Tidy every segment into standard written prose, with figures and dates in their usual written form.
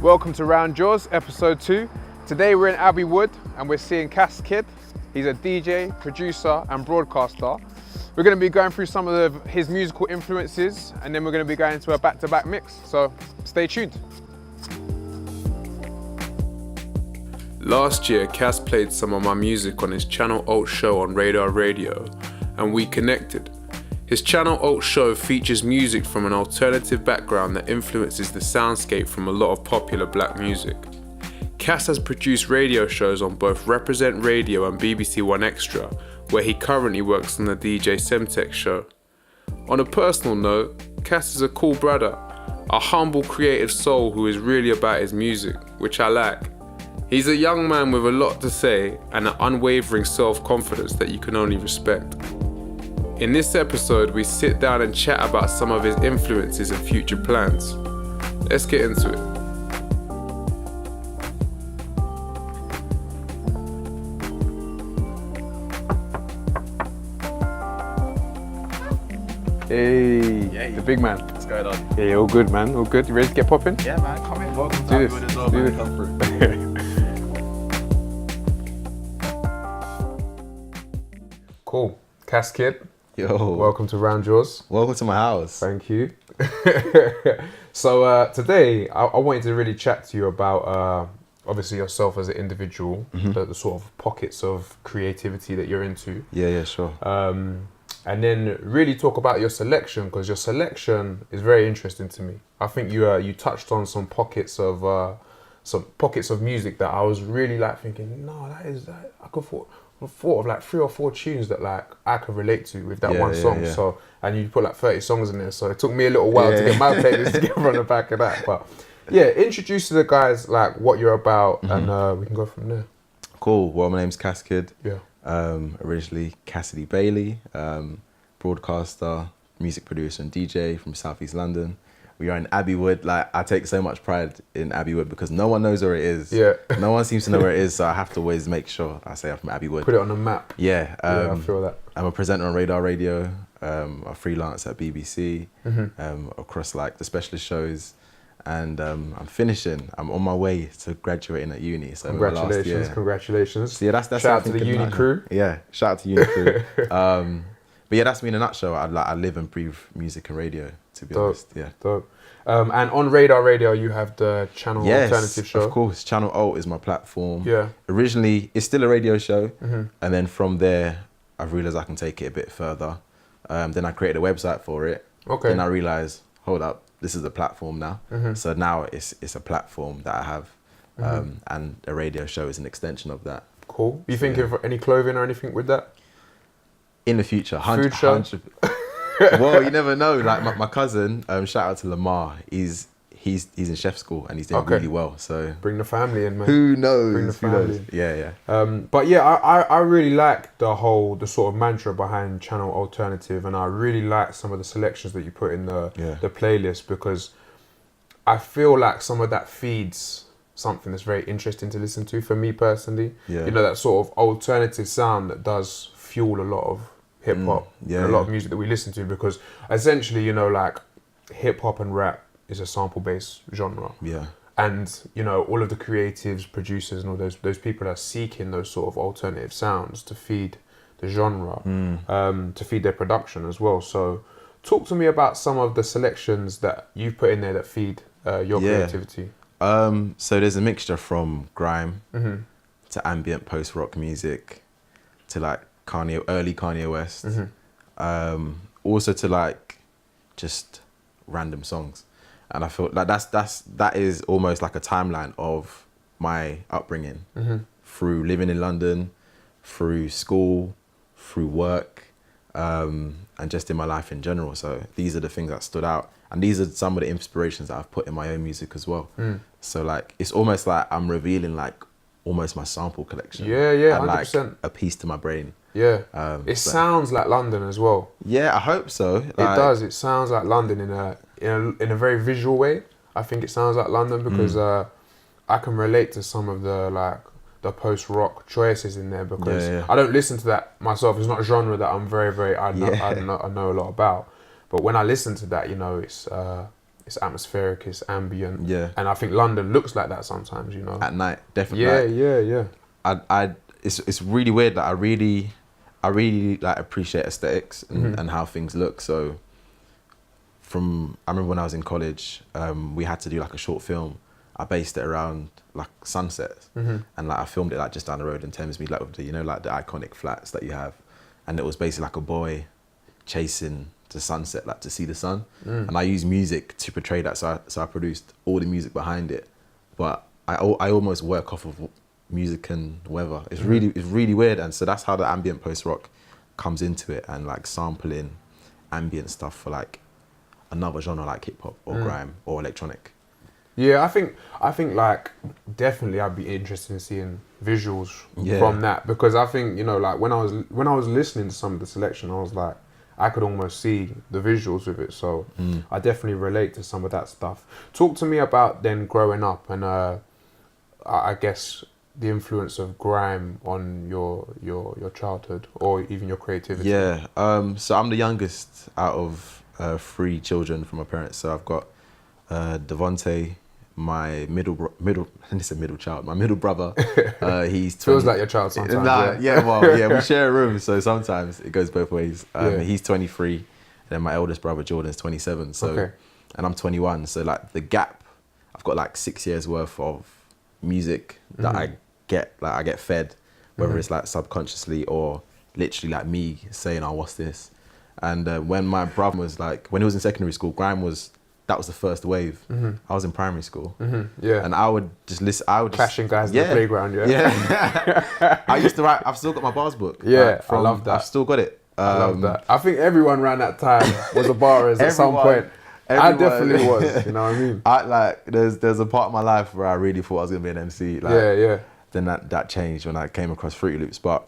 Welcome to RoundURS, episode 2. Today we're in Abbey Wood and we're seeing CassKidd. He's a DJ, producer and broadcaster. We're going to be going through some of his musical influences and then we're going to be going into a back-to-back mix, so stay tuned. Last year, Cass played some of my music on his Channel Alt show on RoundURS Radio and we connected. His Channel Alt show features music from an alternative background that influences the soundscape from a lot of popular black music. Cass has produced radio shows on both Represent Radio and BBC One Extra, where he currently works on the DJ Semtech show. On a personal note, Cass is a cool brother, a humble creative soul who is really about his music, which I like. He's a young man with a lot to say and an unwavering self-confidence that you can only respect. In this episode, we sit down and chat about some of his influences and future plans. Let's get into it. Hey, the big man. What's going on? Yeah, all good, man. All good. You ready to get popping? Yeah, man. Come in. Welcome Do to this. Abbey Wood as well, Do man. this. Come through. Cool. CassKidd, Yo, welcome to RoundURS. welcome to my house. Thank you. So today, I wanted to really chat to you about obviously yourself as an individual, the sort of pockets of creativity that you're into. Yeah, sure. And then really talk about your selection, because your selection is very interesting to me. I think you touched on some pockets of music that I was really like thinking, no, I could thought of like 3 or 4 tunes that like I could relate to with that one song. Yeah. So, and you put like 30 songs in there, so it took me a little while to get my playlist together on the back of that. But yeah, introduce to the guys like what you're about, and we can go from there. Cool. Well, my name's CassKidd. Yeah. Originally Cassidy Bailey, broadcaster, music producer and DJ from Southeast London. We are in Abbey Wood. Like, I take so much pride in Abbey Wood because no one knows where it is. Yeah. No one seems to know where it is, so I have to always make sure I say I'm from Abbey Wood. Put it on the map. Yeah. I feel that. I'm a presenter on RoundURS Radio, a freelance at BBC, across like the specialist shows, and I'm finishing. I'm on my way to graduating at uni. So Congratulations, congratulations. So yeah, that's shout out to the uni crew. Yeah, shout out to uni crew. But yeah, that's me in a nutshell. I live and breathe music and radio, to be honest. Yeah. Dope. And on RoundURS Radio, you have the Channel Alternative show. Of course. Channel Alt is my platform. Yeah. Originally, it's still a radio show, and then from there, I've realised I can take it a bit further. Then I created a website for it. Okay. Then I realised, hold up, this is a platform now. So now it's a platform that I have, and a radio show is an extension of that. Cool. You think of any clothing or anything with that? In the future, Food show? Well, you never know. Like my cousin, shout out to Lamar. He's in chef school and he's doing really well. So bring the family in, man. who knows? Bring the family in. Yeah. But yeah, I really like the sort of mantra behind Channel Alternative, and I really like some of the selections that you put in the playlist, because I feel like some of that feeds something that's very interesting to listen to for me personally. Yeah. You know, that sort of alternative sound that does fuel a lot of hip hop and a lot of music that we listen to, because essentially, you know, like hip hop and rap is a sample based genre. Yeah. And, you know, all of the creatives, producers and all those people are seeking those sort of alternative sounds to feed the genre, to feed their production as well. So talk to me about some of the selections that you've put in there that feed your creativity. So there's a mixture from grime to ambient post-rock music to like early Kanye West, also to like just random songs. And I feel like that is almost like a timeline of my upbringing through living in London, through school, through work, and just in my life in general. So these are the things that stood out, and these are some of the inspirations that I've put in my own music as well. So like it's almost like I'm revealing like almost my sample collection. Yeah, and 100%. like a piece to my brain. Yeah, it sounds like London as well. Yeah, I hope so. It does. It sounds like London in a very visual way. I think it sounds like London because I can relate to some of the the post-rock choices in there, because Yeah. I don't listen to that myself. It's not a genre that I'm I know a lot about. But when I listen to that, you know, it's atmospheric, it's ambient. Yeah. And I think London looks like that sometimes, you know. At night, definitely. Yeah. It's really weird that I really like appreciate aesthetics and how things look. So I remember when I was in college, we had to do like a short film. I based it around like sunsets, and like I filmed it like just down the road in Thamesmead, like with the, you know, like the iconic flats that you have, and it was basically like a boy chasing the sunset, like to see the sun, and I used music to portray that. So I produced all the music behind it, but I almost work off of music and weather. It's really weird, and so that's how the ambient post rock comes into it, and like sampling ambient stuff for like another genre like hip hop or grime or electronic. Yeah, I think like definitely I'd be interested in seeing visuals from that, because I think, you know, like when I was listening to some of the selection, I was like, I could almost see the visuals with it. So I definitely relate to some of that stuff. Talk to me about then growing up and I guess the influence of grime on your childhood or even your creativity. Yeah, so I'm the youngest out of 3 children from my parents. So I've got Devonte, my middle child, my middle brother. He's 20. Feels like your child sometimes. We share a room, so sometimes it goes both ways. He's 23, and then my eldest brother Jordan's 27. So, and I'm 21. So like the gap, I've got like 6 years worth of music that I get fed, whether it's like subconsciously or literally like me saying, "Oh, what's this?" And when my brother was like, when he was in secondary school, grime was the first wave. I was in primary school, and I would just listen. Clashing guys in the playground. I used to write. I've still got my bars book. I love that. I've still got it. I love that. I think everyone around that time was a barist at some point. I definitely was. You know what I mean? There's a part of my life where I really thought I was gonna be an MC. Then that changed when I came across Fruity Loops. But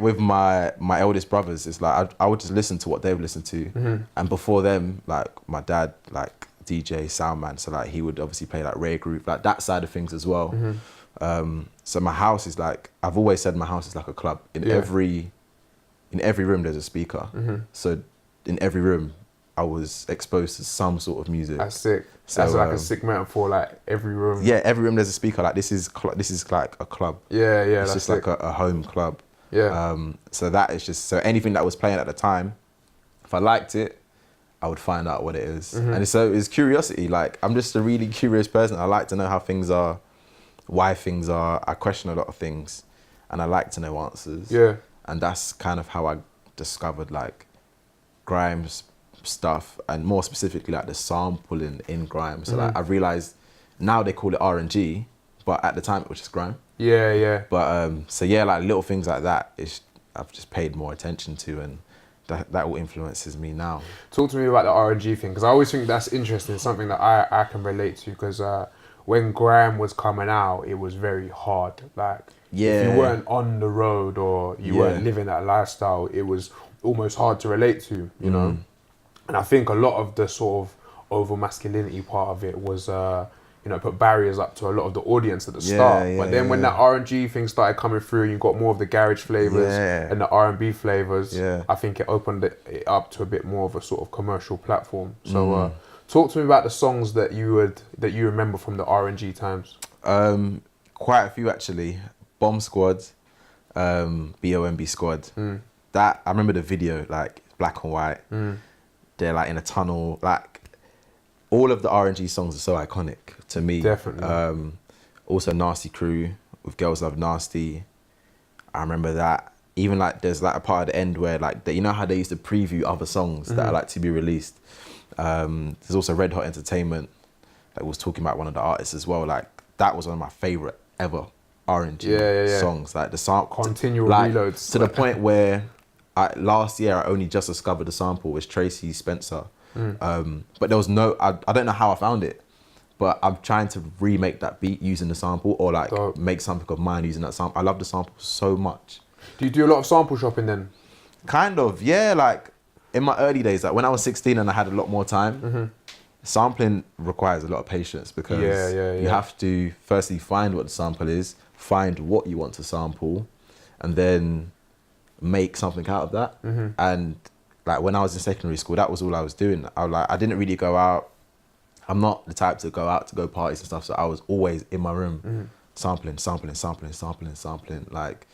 with my eldest brothers, it's like I would just listen to what they would listen to. And before them, like my dad, like DJ, soundman, so like he would obviously play like rare group, like that side of things as well. So my house is like, I've always said my house is like a club. In every room there's a speaker. So in every room I was exposed to some sort of music. That's sick. So, that's like a sick metaphor, like every room. Yeah, every room there's a speaker. Like this is like a club. Yeah, it's just sick. Like a home club. Yeah. So that is just, so anything that was playing at the time, if I liked it, I would find out what it is. And so it's curiosity. Like I'm just a really curious person. I like to know how things are, why things are. I question a lot of things, and I like to know answers. Yeah. And that's kind of how I discovered like grime's stuff, and more specifically like the sampling in grime. So like I realized now they call it R&G, but at the time it was just grime. Yeah. But so yeah, like little things like that I've just paid more attention to, and that all influences me now. Talk to me about the R&G thing, because I always think that's interesting. It's something that I can relate to, because when grime was coming out, it was very hard. Like if you weren't on the road or you weren't living that lifestyle, it was almost hard to relate to, you know. And I think a lot of the sort of over masculinity part of it was, you know, put barriers up to a lot of the audience at the start. But then when that R&G thing started coming through, and you got more of the garage flavors and the R&B flavors. I think it opened it up to a bit more of a sort of commercial platform. So talk to me about the songs that you remember from the R&G times. Quite a few actually. Bomb Squad, BOMB Squad. That I remember the video, like black and white. They're like in a tunnel. Like all of the R&G songs are so iconic to me. Definitely. Also Nasty Crew with Girls Love Nasty. I remember that. Even like there's like a part at the end where like you know how they used to preview other songs that are like to be released. There's also Red Hot Entertainment that was talking about one of the artists as well. Like that was one of my favorite ever R&G songs. Like the song continual reloads to the point where last year I only just discovered the sample was Tracy Spencer. But there was no, I don't know how I found it, but I'm trying to remake that beat using the sample, or like make something of mine using that sample. I love the sample so much. Do you do a lot of sample shopping then? Kind of, yeah. Like in my early days, like when I was 16 and I had a lot more time, sampling requires a lot of patience, because you have to firstly find what the sample is, find what you want to sample, and then make something out of that. And like when I was in secondary school, that was all I was doing. I didn't really go out. I'm not the type to go out to go parties and stuff, so I was always in my room sampling. Like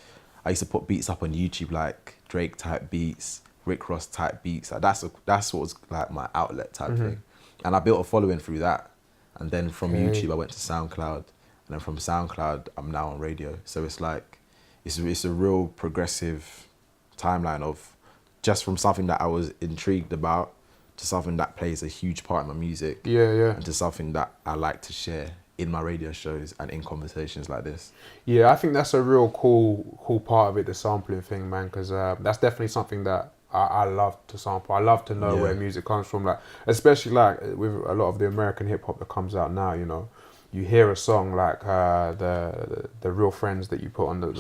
I used to put beats up on YouTube, like Drake type beats, Rick Ross type beats. Like that's what was like my outlet type thing. And I built a following through that. And then from YouTube, I went to SoundCloud. And then from SoundCloud, I'm now on radio. So it's like, it's a real progressive timeline of just from something that I was intrigued about to something that plays a huge part in my music. And to something that I like to share in my radio shows and in conversations like this. Yeah, I think that's a real cool part of it, the sampling thing, man, because that's definitely something that I love to sample. I love to know where music comes from, like especially like with a lot of the American hip hop that comes out now. You know, you hear a song like the Real Friends that you put on the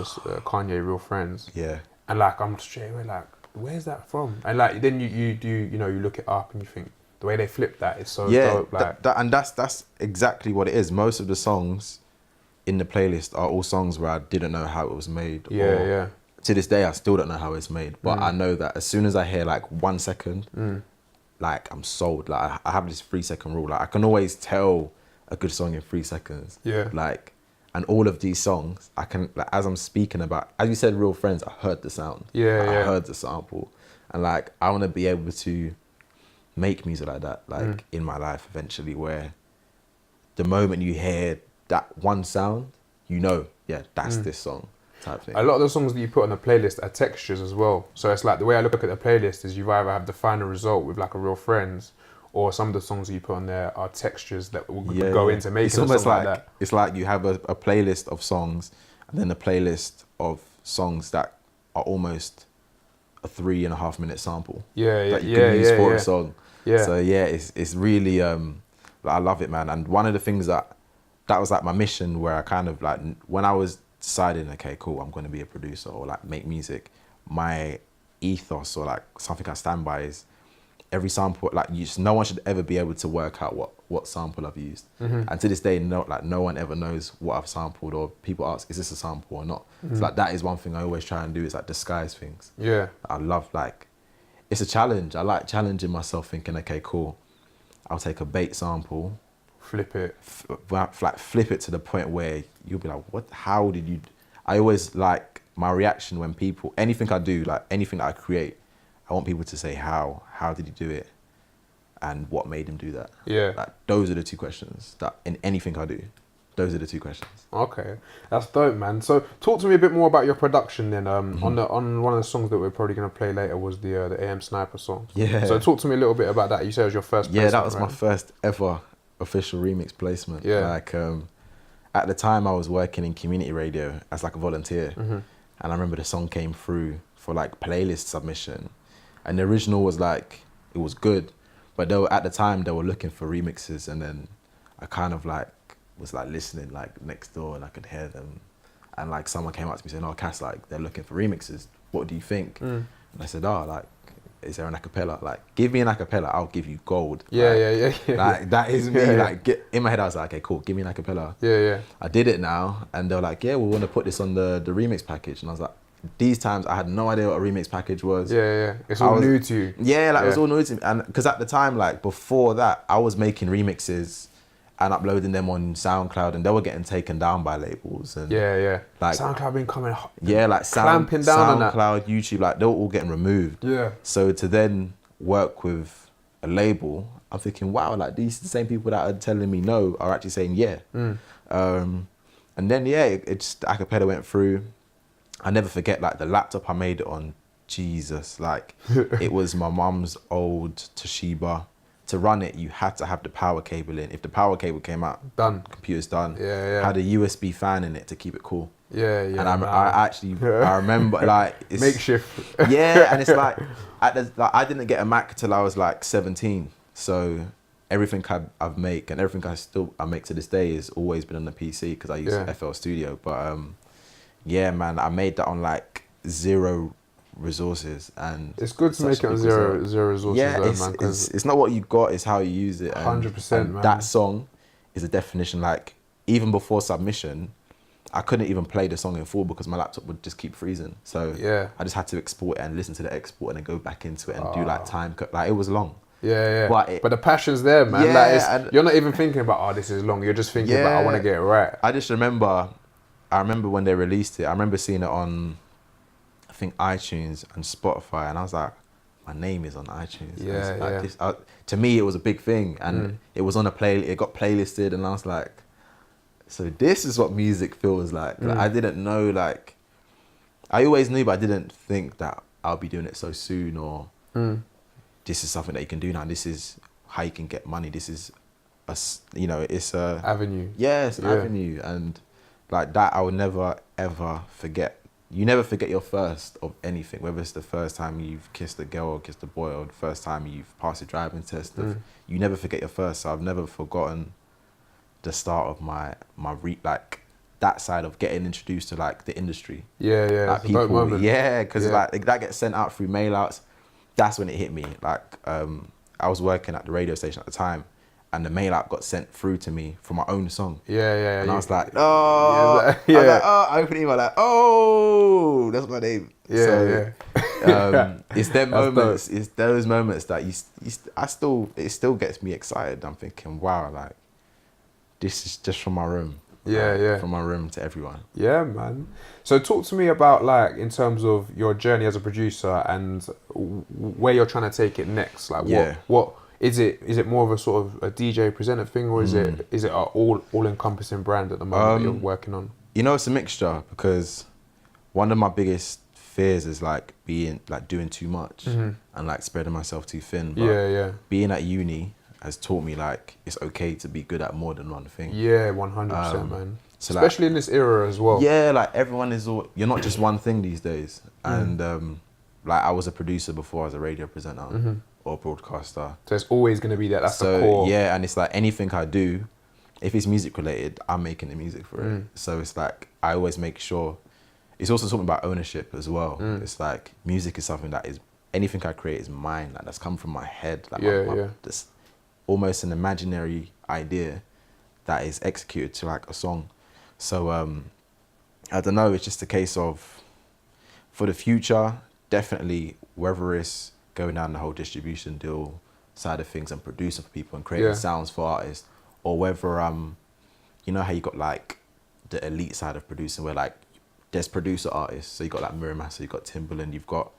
Kanye Real Friends. Yeah. And like I'm straight away like, where's that from? And like then you do you look it up and you think the way they flip that is so dope. Like and that's exactly what it is. Most of the songs in the playlist are all songs where I didn't know how it was made. Yeah. To this day, I still don't know how it's made, but I know that as soon as I hear like 1 second, like I'm sold. Like I have this 3-second rule. Like I can always tell a good song in 3 seconds. Yeah. Like, and all of these songs, I can, like, as I'm speaking about, as you said, Real Friends, I heard the sound. I heard the sample, and like I want to be able to make music like that, like in my life eventually, where the moment you hear that one sound, you know, that's this song. Type thing. A lot of the songs that you put on the playlist are textures as well. So it's like the way I look at the playlist is you either have the final result with like a Real Friends, or some of the songs that you put on there are textures that will go into making it's a almost song like that. It's like you have a playlist of songs and then a playlist of songs that are almost a 3.5 minute sample. That you can use for a song. So it's really I love it, man. And one of the things that was like my mission, where I kind of like, when I was deciding, okay, cool, I'm going to be a producer or like make music, my ethos or like something I stand by is every sample, like no one should ever be able to work out what sample I've used. And to this day, no one ever knows what I've sampled, or people ask, is this a sample or not? It's like, that is one thing I always try and do, is like disguise things. I love, like, it's a challenge. I like challenging myself, thinking, okay, cool, I'll take a bait sample, flip it, flip it to the point where you'll be like, what? How did you? I always like my reaction when people, anything I do, like anything that I create, I want people to say how did you do it, and what made him do that. Like those are the two questions that in anything I do. Those are the two questions. Okay, that's dope, man. So talk to me a bit more about your production then. On one of the songs that we're probably gonna play later was the AM Sniper song. So talk to me a little bit about that. You said it was your first placement, that was right? my first ever official remix placement. Like at the time I was working in community radio as like a volunteer, and I remember the song came through for like playlist submission, and the original was like, it was good, but at the time they were looking for remixes, and then I kind of like was like listening like next door, and I could hear them, and like someone came up to me saying, "Oh, Cass, like they're looking for remixes. What do you think?" And I said, "Oh, like, is there an acapella? Like, give me an acapella, I'll give you gold." Like that is me. Like in my head, I was like, "Okay, cool, give me an acapella." I did it now, and they were like, "Yeah, we want to put this on the remix package," and I was like, these times I had no idea what a remix package was. It's all new to you. It was all new to me, and because at the time, like before that, I was making remixes and uploading them on SoundCloud, and they were getting taken down by labels. And like SoundCloud been coming hot. Like clamping down on that. SoundCloud, YouTube, like they were all getting removed. So to then work with a label, I'm thinking, wow, like these the same people that are telling me no are actually saying yeah. And then it just, the acapella went through. I never forget, like the laptop I made it on, Jesus, like it was my mum's old Toshiba. To run it, you had to have the power cable in. If the power cable came out, done. Computer's done. Had a USB fan in it to keep it cool. And I remember like it's makeshift. And it's like I didn't get a Mac till I was like 17. So everything I've make and everything I make to this day has always been on the PC because I use FL Studio. But man, I made that on like zero resources, and it's good to make it on zero resources. Man, it's not what you got, it's how you use it. 100%, man. That song is a definition. Like even before submission, I couldn't even play the song in full because my laptop would just keep freezing. So Yeah. I just had to export it and listen to the export and then go back into it and do like like it was long. Yeah. But the passion's there, man. Yeah, Like you're not even thinking about, oh, this is long. You're just thinking about, I want to get it right. I remember when they released it. I remember seeing it on, I think, iTunes and Spotify, and I was like, my name is on iTunes. To me, it was a big thing, and it was on a it got playlisted, and I was like, so this is what music feels like. Like, I didn't know, like, I always knew, but I didn't think that I'll be doing it so soon, or this is something that you can do now. This is how you can get money. This is, it's a avenue. Yeah, it's an avenue, and like that, I will never ever forget. You never forget your first of anything, whether it's the first time you've kissed a girl or kissed a boy, or the first time you've passed a driving test. You never forget your first. So I've never forgotten the start of my like that side of getting introduced to like the industry. Yeah. Like people, because like that gets sent out through mail outs. That's when it hit me. Like I was working at the radio station at the time, and the mail out got sent through to me for my own song. Yeah. And I was like, oh, I was like, I opened email like, oh, that's my name. It's them moments. It's those moments that it still gets me excited. I'm thinking, wow, like this is just from my room. From my room to everyone. Yeah, man. So talk to me about, like, in terms of your journey as a producer and where you're trying to take it next. Like, what is it? Is it more of a sort of a DJ presenter thing, or is it an all encompassing brand at the moment that you're working on? It's a mixture, because one of my biggest fears is like doing too much and like spreading myself too thin. But being at uni has taught me like it's okay to be good at more than one thing. 100%, man. So especially in this era as well. Like everyone is you're not just one thing these days. And like I was a producer before I was a radio presenter or broadcaster. So it's always going to be that. That's the core. Yeah, and it's like anything I do, if it's music related, I'm making the music for it. So it's like I always make sure. It's also something about ownership as well. It's like music is something that is, anything I create is mine. Like that's come from my head. Like this almost an imaginary idea that is executed to like a song. So I don't know, it's just a case of, for the future, definitely, whether it's going down the whole distribution deal side of things and producing for people and creating sounds for artists, or whether you know how you got like the elite side of producing where like there's producer artists, so you got like Miramasa, you got Timbaland, you've got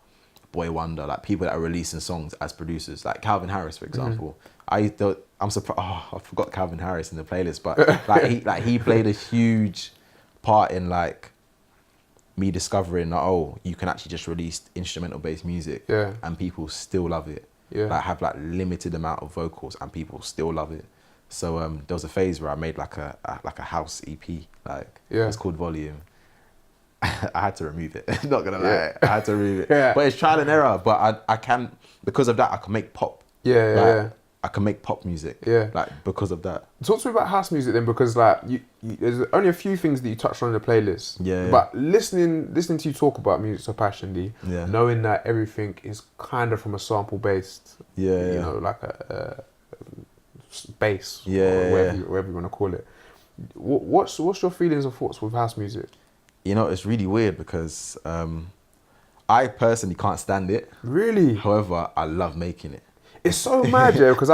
Boy Wonder, like people that are releasing songs as producers, like Calvin Harris, for example. I'm surprised. Oh, I forgot Calvin Harris in the playlist, but he played a huge part in like me discovering that you can actually just release instrumental based music and people still love it. Like have like limited amount of vocals and people still love it. So there was a phase where I made like a house EP, it's called Volume. I had to remove it. Not gonna lie, I had to remove it. But it's trial and error. But I can, because of that, I can make pop. I can make pop music. Like because of that. Talk to me about house music then, because like you there's only a few things that you touched on in the playlist. But listening to you talk about music so passionately, knowing that everything is kind of from a sample based, you know, like a bass, or whatever you want to call it. What's your feelings and thoughts with house music? It's really weird because I personally can't stand it. Really? However, I love making it. It's so mad, because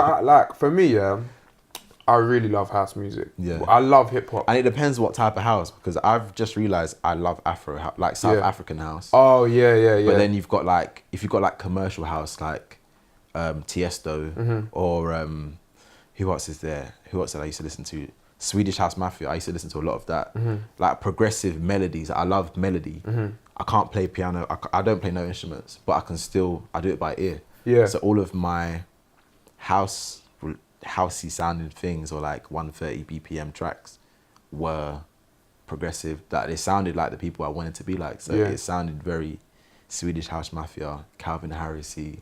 for me, I really love house music. I love hip hop. And it depends what type of house, because I've just realised I love Afro, like South African house. Oh, yeah. But then you've got like, if you've got like commercial house, like Tiesto, or who else is there? Who else did I used to listen to? Swedish House Mafia. I used to listen to a lot of that. Like progressive melodies. I love melody. I can't play piano. I don't play no instruments, but I do it by ear. So all of my housey sounding things, or like 130 BPM tracks, were progressive. That they sounded like the people I wanted to be like. So it sounded very Swedish House Mafia, Calvin Harris-y,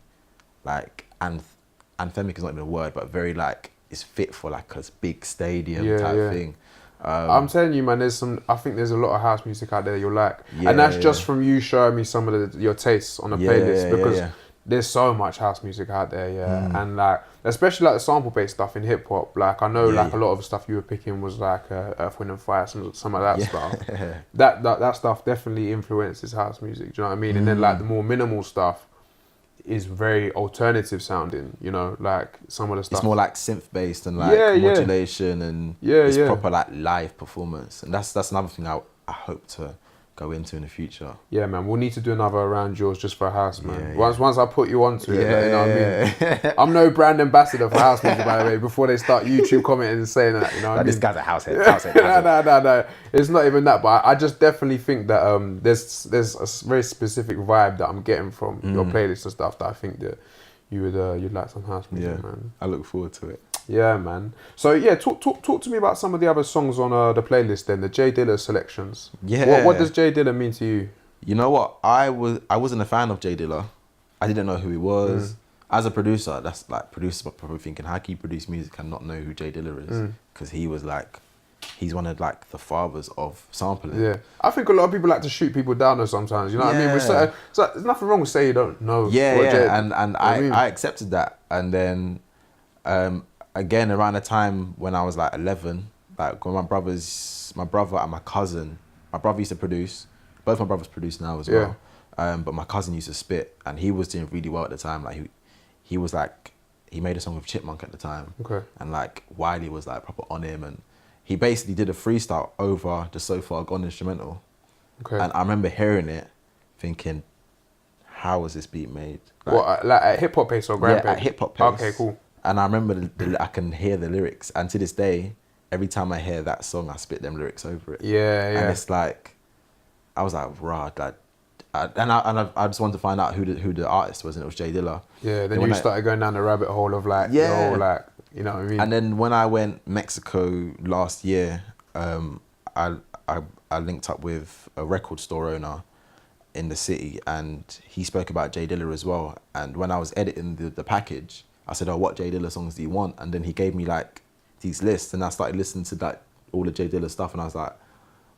like anthemic is not even a word, but very like, it's fit for like a big stadium type thing. I'm telling you, man, I think there's a lot of house music out there you'll like. And that's just from you showing me some of your tastes on the playlist, because there's so much house music out there, and like especially like the sample based stuff in hip hop. Like I know like a lot of the stuff you were picking was like Earth, Wind and Fire, some of that stuff. That stuff definitely influences house music. Do you know what I mean? And then like the more minimal stuff is very alternative sounding. You know, like some of the stuff. It's more like synth based and like modulation and it's proper like live performance. And that's another thing I hope to go into in the future. Yeah, man. We'll need to do another Around Yours just for house, man. Once I put you onto it, you know what I mean? I'm no brand ambassador for house music, by the way, before they start YouTube commenting and saying that, you know what I mean? This guy's a househead. No. It's not even that, but I just definitely think that there's a very specific vibe that I'm getting from your playlist and stuff that I think that you'd like some house music, man. I look forward to it. Yeah, man. So yeah, talk to me about some of the other songs on the playlist then, the J Dilla selections. Yeah. What does J Dilla mean to you? You know what? I wasn't a fan of J Dilla. I didn't know who he was. As a producer, that's like producers are probably thinking, how can you produce music and not know who J Dilla is? Because he's one of like the fathers of sampling. Yeah, I think a lot of people like to shoot people down though sometimes. You know what I mean? So there's nothing wrong with saying you don't know. And I accepted that, and then again around the time when I was like 11, like when my brother and my cousin, my brother used to produce. Both my brothers produce now as well. But my cousin used to spit, and he was doing really well at the time. Like he was like, he made a song with Chipmunk at the time. Okay. And like Wiley was like proper on him, and he basically did a freestyle over the So Far Gone instrumental. Okay. And I remember hearing it, thinking, how was this beat made? Like, what, like at hip hop pace or grand pace? Yeah, at hip hop pace. Okay, cool. And I remember I can hear the lyrics, and to this day, every time I hear that song, I spit them lyrics over it. Yeah. And it's like, I was like, rah, like, I just wanted to find out who the artist was, and it was J Dilla. Yeah. Then you started going down the rabbit hole of like, you know what I mean. And then when I went Mexico last year, I linked up with a record store owner in the city, and he spoke about J Dilla as well. And when I was editing the package, I said, oh, what J Dilla songs do you want? And then he gave me like these lists, and I started listening to like all the J Dilla stuff, and I was like,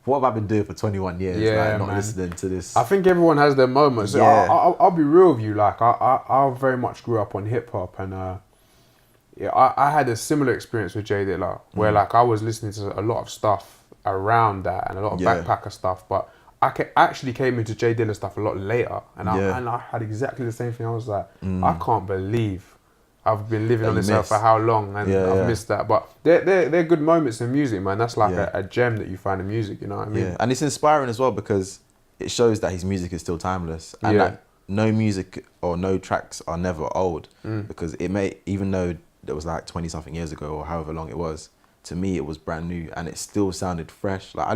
what have I been doing for 21 years? Yeah, like, not listening to this. I think everyone has their moments. Yeah. I'll be real with you. Like I very much grew up on hip hop, and I had a similar experience with J Dilla, where like I was listening to a lot of stuff around that and a lot of backpacker stuff, but I actually came into J Dilla stuff a lot later, and I had exactly the same thing. I was like, I can't believe I've been living on this earth for how long, and I've missed that. But they're good moments in music, man. That's like a gem that you find in music, you know what I mean? Yeah, and it's inspiring as well because it shows that his music is still timeless. And like, no music or no tracks are never old, because it may, even though it was like 20 something years ago or however long it was, to me it was brand new and it still sounded fresh. Like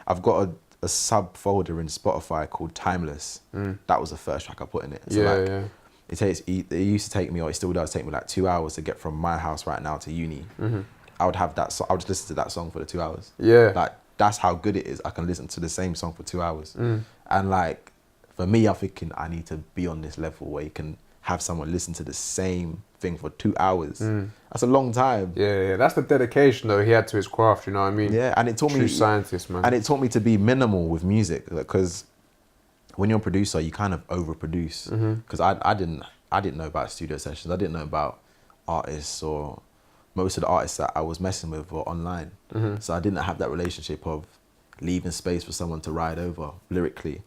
I've got a subfolder in Spotify called Timeless. That was the first track I put in it. So it used to take me, or it still does take me, like 2 hours to get from my house right now to uni. I would have that. I would just listen to that song for the 2 hours. Yeah, like that's how good it is. I can listen to the same song for 2 hours. And like for me, I'm thinking I need to be on this level where you can have someone listen to the same thing for 2 hours. That's a long time. Yeah, that's the dedication though he had to his craft. You know what I mean? Yeah, and it taught me. True scientist, man. And it taught me to be minimal with music, because when you're a producer, you kind of overproduce. Because I didn't know about studio sessions. I didn't know about artists, or most of the artists that I was messing with were online. So I didn't have that relationship of leaving space for someone to ride over lyrically.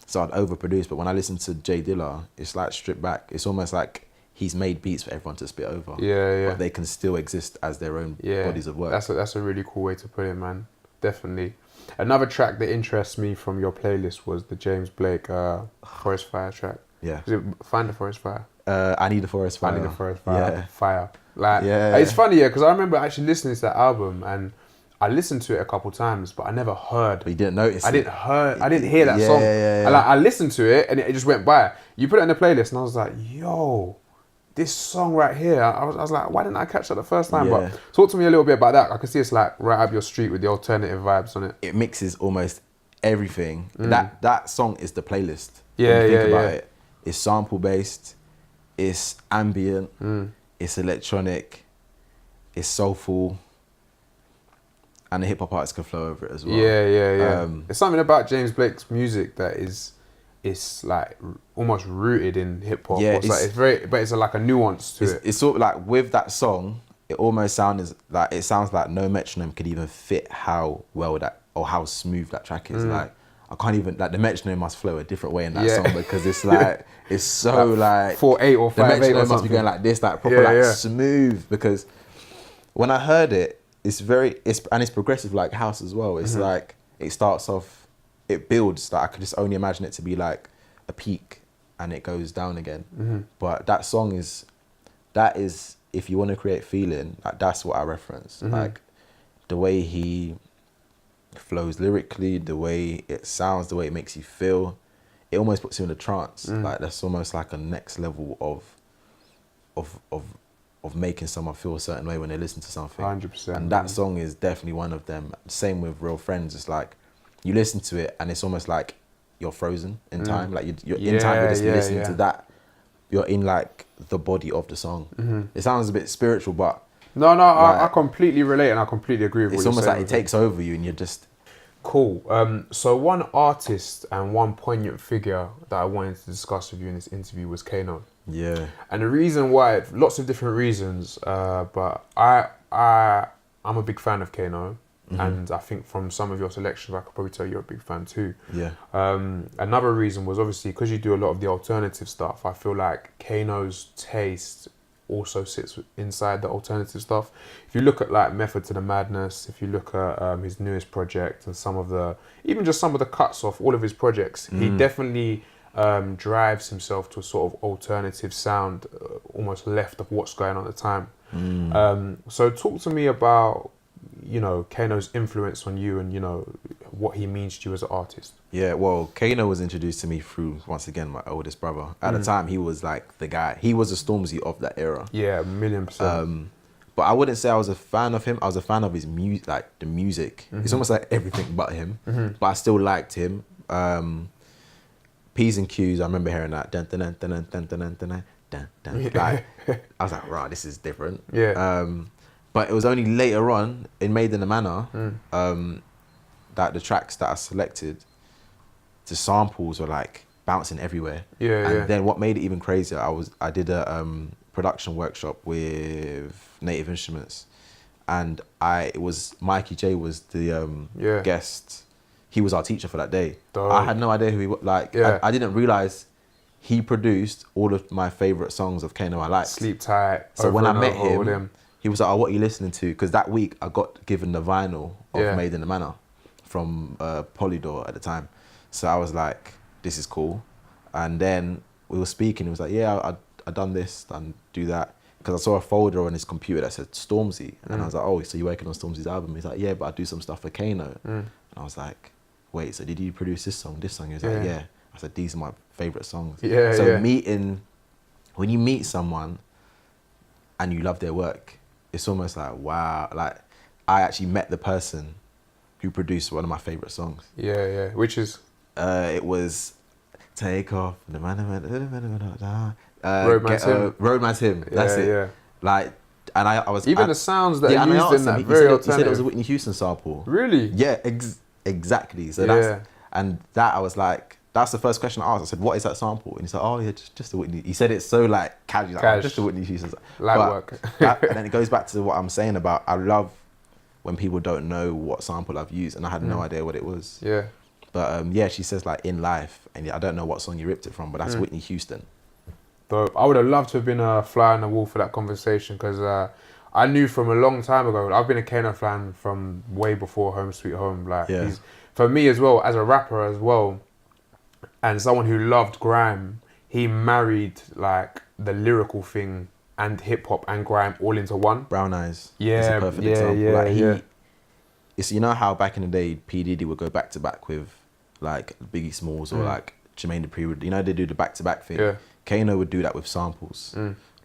So I'd overproduce. But when I listen to J Dilla, it's like stripped back. It's almost like he's made beats for everyone to spit over. Yeah. But they can still exist as their own bodies of work. That's a really cool way to put it, man. Definitely. Another track that interests me from your playlist was the James Blake Forest Fire track. Yeah. Is it Find the Forest Fire? I Need a Forest Fire. I Need a Forest Fire. Yeah. Fire. Like, it's funny, because I remember actually listening to that album, and I listened to it a couple times, but I never heard. But you didn't notice I didn't hear that song. I listened to it, and it just went by. You put it in the playlist, and I was like, yo, this song right here. I was like, why didn't I catch that the first time? But talk to me a little bit about that. I can see it's like right up your street with the alternative vibes on it. It mixes almost everything. That song is the playlist. Yeah, when you think about it. It's sample based, it's ambient, it's electronic, it's soulful, and the hip hop artists can flow over it as well. Yeah. There's something about James Blake's music that is it's like almost rooted in hip hop. Yeah, It's very, but it's like a nuance to it. It's sort of like with that song, it almost sounds like no metronome could even fit how well that or how smooth that track is. Like I can't even, like the metronome must flow a different way in that song because it's like it's so like 4/8 or 5/8 the metronome or must be going like this, like proper smooth. Because when I heard it, it's progressive like house as well. It's like it starts off, it builds. Like I could just only imagine it to be like a peak and it goes down again. But that song is if you want to create feeling, like that's what I reference. Like the way he flows lyrically, the way it sounds, the way it makes you feel, it almost puts you in a trance. Like that's almost like a next level of making someone feel a certain way when they listen to something. 100%. And that song is definitely one of them. Same with Real Friends. It's like you listen to it and it's almost like you're frozen in time. Like you're in time, you're just listening to that. You're in like the body of the song. It sounds a bit spiritual, but no, like, I completely relate and I completely agree with what it's you're almost saying. like it takes over you and you're just... Cool. So one artist and one poignant figure that I wanted to discuss with you in this interview was Kano. Yeah. And the reason why, lots of different reasons, but I'm a big fan of Kano. And I think from some of your selections, I could probably tell you're a big fan too. Yeah. Another reason was obviously because you do a lot of the alternative stuff. I feel like Kano's taste also sits inside the alternative stuff. If you look at like Method to the Madness, if you look at his newest project and some of the cuts off all of his projects, he definitely drives himself to a sort of alternative sound, almost left of what's going on at the time. So talk to me about, you know, Kano's influence on you and, you know, what he means to you as an artist. Yeah, well, Kano was introduced to me through, once again, my oldest brother. At the time, he was like the guy. He was the Stormzy of that era. Yeah, 1,000,000%. But I wouldn't say I was a fan of him. I was a fan of his music, like the music. It's almost like everything but him. But I still liked him. P's and Q's, I remember hearing that. Dun, dun, dun, dun, dun, dun, dun, dun, dun, dun. Like, I was like, right, this is different. Yeah. But it was only later on in Made in the Manor that the tracks that I selected, the samples were like bouncing everywhere. And then what made it even crazier, I did a production workshop with Native Instruments, and it was Mikey J was the guest. He was our teacher for that day. Dope. I had no idea who he was. Like, I didn't realize he produced all of my favorite songs of Kano I liked. Sleep Tight. So when I met him, he was like, oh, what are you listening to? Because that week I got given the vinyl of Made in the Manor from Polydor at the time. So I was like, this is cool. And then we were speaking. He was like, yeah, I done this, and do that. Because I saw a folder on his computer that said Stormzy. And I was like, oh, so you're working on Stormzy's album? He's like, yeah, but I do some stuff for Kano. And I was like, wait, so did you produce this song, this song? He was like, yeah. I said, these are my favorite songs. When you meet someone and you love their work, it's almost like, wow, like I actually met the person who produced one of my favorite songs. Which is? It was Take Off, Roadman's Hymn. That's it. Like, and I was... Even the sounds that he used in that, very alternative. He said it was a Whitney Houston sample. Really? Yeah, exactly. So I was like, that's the first question I asked. I said, what is that sample? And he said, oh yeah, just a Whitney. He said it so like casual, like, just a Whitney Houston. Light work. And then it goes back to what I'm saying about, I love when people don't know what sample I've used, and I had no idea what it was. Yeah. But she says like In Life, and I don't know what song you ripped it from, but that's Whitney Houston. Dope. I would have loved to have been a fly on the wall for that conversation, because I knew from a long time ago, I've been a Kano fan from way before Home Sweet Home. Like, he's, for me as well, as a rapper as well, and someone who loved grime, he married like the lyrical thing and hip hop and grime all into one. Brown Eyes is a perfect example. It's, you know how back in the day P Diddy would go back to back with like Biggie Smalls or like Jermaine Dupri would, you know, they do the back to back thing. Kano would do that with samples,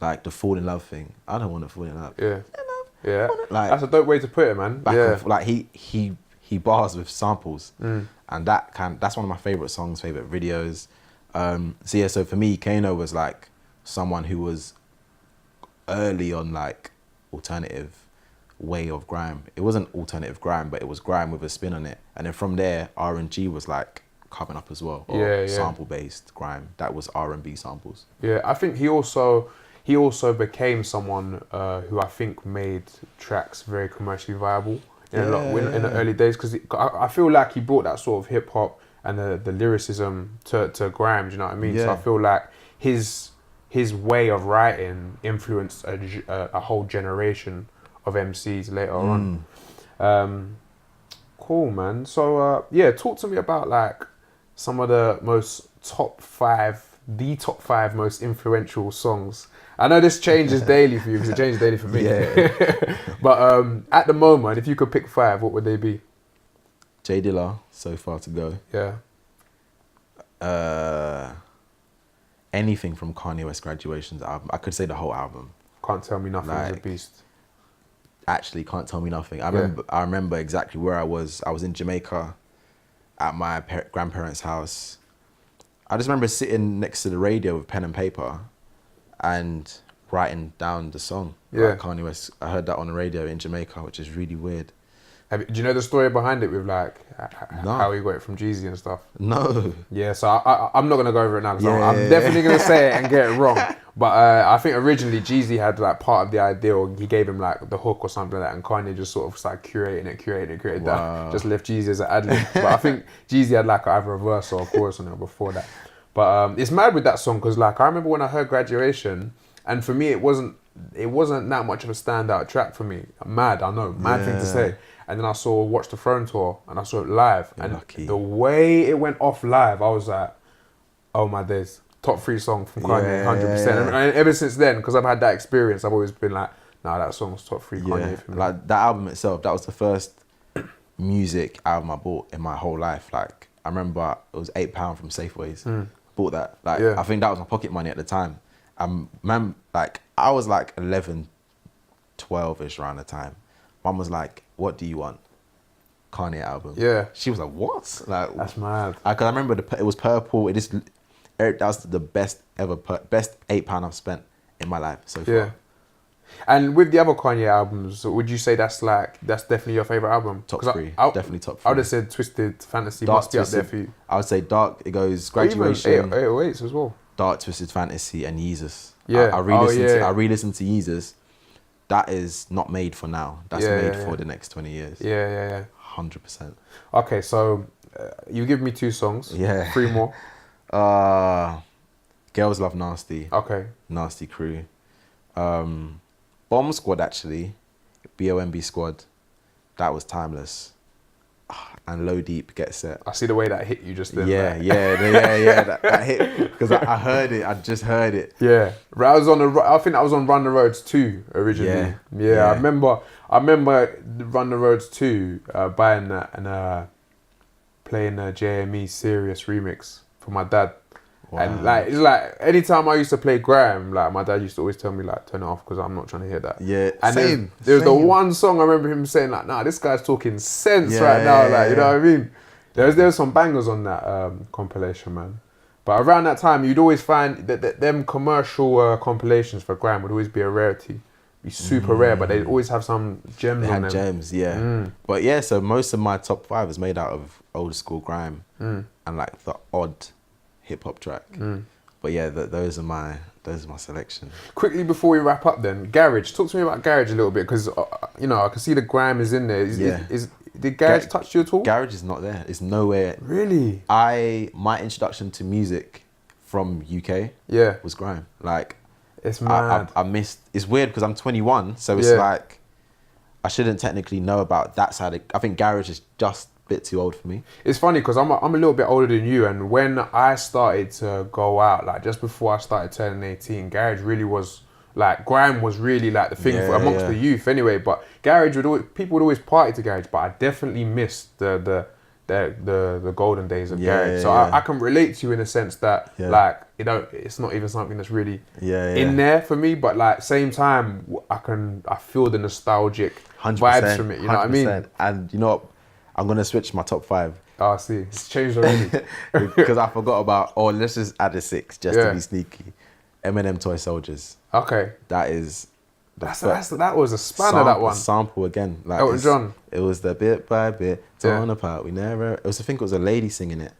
like the fall in love thing. I don't want to fall in love. Like, that's a dope way to put it, man. Like he bars with samples, and that's one of my favorite songs, favorite videos. So for me, Kano was like someone who was early on like alternative way of grime. It wasn't alternative grime, but it was grime with a spin on it. And then from there, R&G was like coming up as well. Or sample based grime. That was R&B samples. Yeah, I think he also became someone who I think made tracks very commercially viable in the early days, because I feel like he brought that sort of hip hop and the lyricism to grime. Do you know what I mean? Yeah. So I feel like his way of writing influenced a whole generation of MCs later on. Cool, man. So talk to me about like some of the top five most influential songs. I know this changes daily for you, because it changes daily for me. Yeah. But at the moment, if you could pick 5, what would they be? J Dilla, So Far to Go. Yeah. Anything from Kanye West Graduation's album. I could say the whole album. Can't Tell Me Nothing is a beast. Actually, Can't Tell Me Nothing. I remember exactly where I was. I was in Jamaica at my grandparents' house. I just remember sitting next to the radio with pen and paper and writing down the song. Yeah. Like Kanye West. I heard that on the radio in Jamaica, which is really weird. Do you know the story behind it with like how he got it from Jeezy and stuff? No. Yeah, so I'm not going to go over it now, because I'm Yeah. definitely going to say it and get it wrong. But I think originally Jeezy had like part of the idea, or he gave him like the hook or something like that, and Kanye just sort of started curating that. Just left Jeezy as an ad-lib. But I think Jeezy had like either a verse or a chorus on it before that. But it's mad with that song, because like I remember when I heard Graduation, and for me it wasn't that much of a standout track for me. Mad thing to say. And then I saw Watch the Throne tour, and I saw it live. You're and lucky. The way it went off live, I was like, oh my days. Top 3 song from Kanye, 100%. Yeah. And ever since then, because I've had that experience, I've always been like, nah, that song's top 3 Kanye for me. Like that album itself, that was the first music album I bought in my whole life. Like I remember it was £8 from Safeways. Bought that. Like I think that was my pocket money at the time. Man, like I was like 11, 12ish around the time. Mum was like, what do you want? Kanye album. Yeah. She was like, what? Like That's mad. Because I remember it was purple. That was the best £8 I've spent in my life so far. Yeah. And with the other Kanye albums, would you say that's definitely your favourite album? Top 3. Definitely top 3. I would have said Twisted Fantasy must be up there for you. I would say Dark. It goes Graduation. Even 808s as well. Dark, Twisted Fantasy, and Yeezus. Yeah. I re-listened to Yeezus. That is not made for now. That's made for the next 20 years. Yeah. 100%. Okay, so you give me 2 songs. Yeah. 3 more. Girls Love Nasty. Okay. Nasty Crew. Bomb Squad, actually. BOMB Squad. That was timeless. And Low Deep, Get Set. I see the way that hit you just then. Yeah. That hit, because I heard it. I just heard it. Yeah, I think that was on Run the Roads 2 originally. Yeah. I remember Run the Roads 2 buying that and playing the JME Serious remix for my dad. Wow. And like it's like anytime I used to play grime, like my dad used to always tell me like turn it off because I'm not trying to hear that. Yeah, and there's the one song I remember him saying like, nah, this guy's talking sense right now. Like you know what I mean? There's some bangers on that compilation, man. But around that time, you'd always find that them commercial compilations for grime would always be a rarity. Be super rare, but they'd always have some gems on them. They had gems, yeah. But yeah, so most of my top 5 is made out of old school grime and like the odd hip hop track. But yeah, those are my selection. Quickly before we wrap up then, Garage. Talk to me about Garage a little bit, because you know, I can see the grime is in there. Did Garage touch you at all? Garage is not there. It's nowhere. Really? My introduction to music from UK was grime. Like, it's mad. I missed. It's weird because I'm 21, so it's like I shouldn't technically know about that side. I think Garage is just a bit too old for me. It's funny because I'm a little bit older than you, and when I started to go out, like just before I started turning 18, Garage really was like, grime was really like the thing amongst the youth anyway. But Garage people would always party to Garage, but I definitely missed the golden days of Garage. So I can relate to you in a sense that like, you know, it's not even something that's really in there for me, but like same time I feel the nostalgic 100%, vibes from it, you know what I mean? And you know what, I'm gonna switch my top 5. Oh, I see, it's changed already. Because I forgot about, let's just add a 6 just to be sneaky. Eminem Toy Soldiers. Okay. That is that was a spanner, that one. Sample again. Like Elton John. It was the bit by bit, torn apart. We never. I think it was a lady singing it.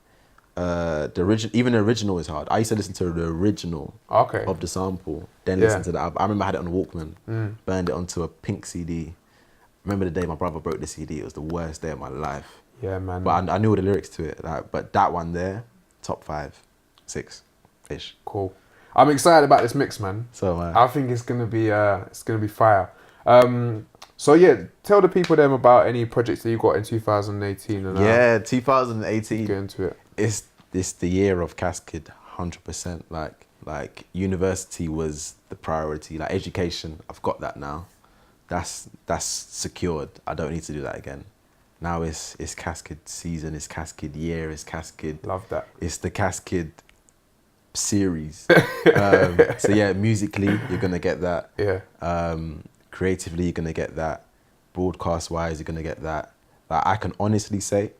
Even the original is hard. I used to listen to the original of the sample, then listen to that. I remember I had it on the Walkman, burned it onto a pink CD. Remember the day my brother broke the CD? It was the worst day of my life. Yeah, man. But I knew all the lyrics to it. Like, but that one there, top 5, 6 ish. Cool. I'm excited about this mix, man. So I think it's gonna be fire. So yeah, tell the people them about any projects that you got in 2018 and 2018. Get into it. It's the year of CassKidd, 100%. Like university was the priority. Like education, I've got that now. That's secured. I don't need to do that again. Now it's CassKidd season, it's CassKidd year, it's CassKidd. Love that. It's the CassKidd series. So yeah, musically you're gonna get that. Yeah. Creatively you're gonna get that. Broadcast wise you're gonna get that. Like I can honestly say,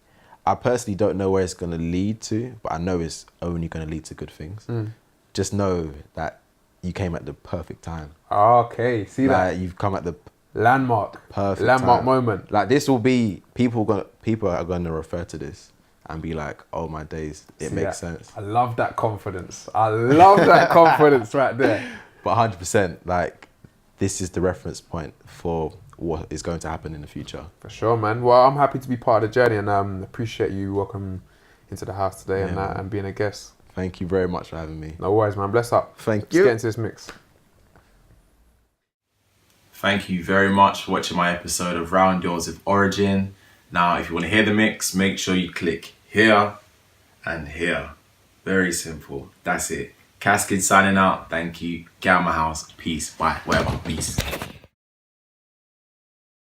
I personally don't know where it's gonna lead to, but I know it's only gonna lead to good things. Just know that you came at the perfect time. Okay, see that? You've come at the perfect time. moment. Like this will be people are gonna refer to this and be like, oh my days, it makes sense. I love that confidence. I love that confidence right there. But 100%, like this is the reference point for what is going to happen in the future. For sure, man. Well, I'm happy to be part of the journey and appreciate you welcome into the house today and being a guest. Thank you very much for having me. No worries, man. Bless up. Thank you. Let's get into this mix. Thank you very much for watching my episode of RoundURS with Origin. Now, if you want to hear the mix, make sure you click here and here. Very simple. That's it. CassKidd signing out. Thank you. Get out of my house. Peace. Bye. Whatever. Peace.